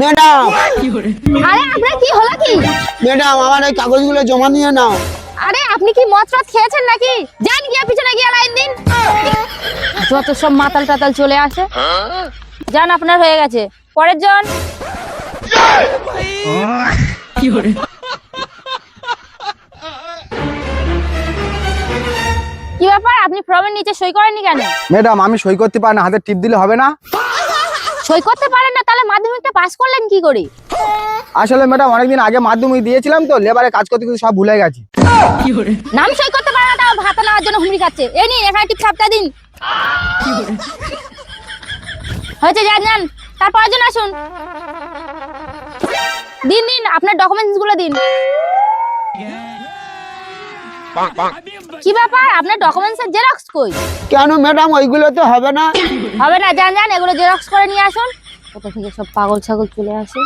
Madam, আরে আপনার কি হলো কি? ম্যাডাম আমার এই কাগজগুলো জমা নিয়ে নাও। আরে আপনি কি মদ টদ খেয়েছেন নাকি? যান গিয়ে পিছনে গিয়ে লাইন দিন। যত সব মাতাল টাতাল চলে আসে। যান, আপনার হয়ে গেছে, পরের জন। কি ব্যাপার, আপনি ফর্মের নিচে সই করেননি কেন? ম্যাডাম আমি সই করতে পারি না, হাতে টিপ দিলে হবে না? সই করতে পারেন না, তাহলে মাধ্যমিকটা পাস করলেন কি করে? আসলে ম্যাডাম অনেকদিন আগে মাধ্যমিক দিয়েছিলাম তো, লেবারে কাজ করতে করতে সব ভুলে গেছি। নাম সই করতে পারে না, তাও ভাতা নেওয়ার জন্য হুমড়ি খাচ্ছে। এই নিন, এখানে টিপ ছাপটা দিন। হয়েছে, যান যান, তারপরের জন আসুন। দিন দিন, আপনার ডকুমেন্টস গুলো দিন। কি ব্যাপার, আপনার ডকুমেন্টস এর জেরক্স কই? কেন ম্যাডাম, ওইগুলো তো হবে না? হবে না, যান যান, এগুলো জেরক্স করে নিয়ে আসুন। কোথা থেকে সব পাগল ছাগল চলে আসে।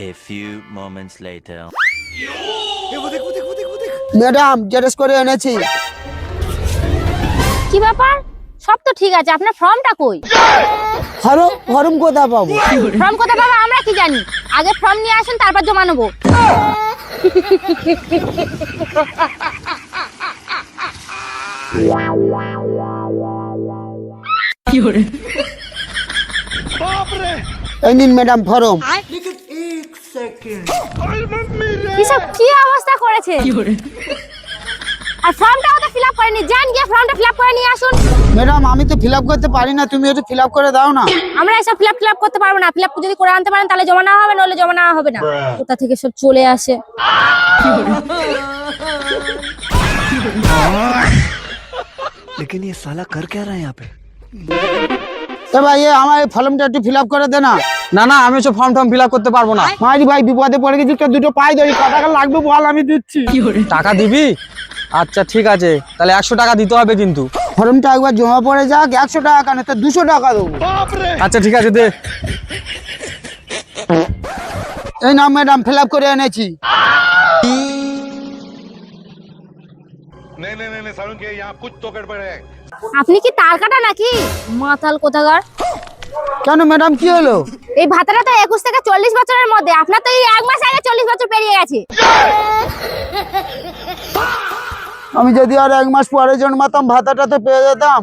A few moments later. Madam xerox করে এনেছি। কি ব্যাপার, সব তো ঠিক আছে, আপনার ফর্মটা কই? ফর্ম কোথায় পাবো? ফর্ম কোথায় পাবো আমরা কি জানি? আগে ফর্ম নিয়ে আসুন, তারপর জমা নেবো। এই নিন ম্যাডাম ফর্ম। এসব কি অবস্থা করেছে? আর ফর্মটাও তো ফিল আপ করেনি। যান গিয়ে ফর্মটা ফিল আপ করে নিয়ে আসুন। ম্যাডাম আমি তো ফিল আপ করতে পারি না, তুমি একটু ফিল আপ করে দাও না। আমরা এসব ফিল আপ করতে পারবো না। ফিল আপ যদি করে আনতে পারেন তাহলে জমা নেওয়া হবে, নইলে জমা নেওয়া হবে না। কোথা থেকে সব চলে আসে। लेकिन ये साला कर क्या रहा है यहाँ पे? এ ভাই আমার এই ফর্মটা একটু ফিল আপ করে দে না। না না, আমি সব ফর্ম ফিল আপ করতে পারবো না। মাইরি ভাই বিপদে পড়ে গেছি, তো দুটো পাই ধরি, কত টাকা লাগবে বল, আমি দিচ্ছি। টাকা দিবি? আচ্ছা ঠিক আছে, তাহলে 100 টাকা দিতে হবে কিন্তু। ফর্মটা একবার জমা পড়ে যাক, 100 টাকা কেন, তো 200 টাকা দেবো। আচ্ছা ঠিক আছে, দে। এই নাও ম্যাডাম, ফিল আপ করে এনেছি। नहीं नहीं नहीं नहीं सारुण के यहाँ कुछ तो गड़बड़ है। আপনি কি তার কাটা নাকি? মাতাল কোথাকার। কেন ম্যাডাম কি হলো? এই ভাতাটা তো 21 থেকে 40 বছরের মধ্যে, আপনার তো এই 1 মাস আগে 40 বছর পেরিয়ে গেছে। আমি যদি আর 1 মাস পরে জন্মাতাম, ভাতাটা তো পেয়ে যেতাম।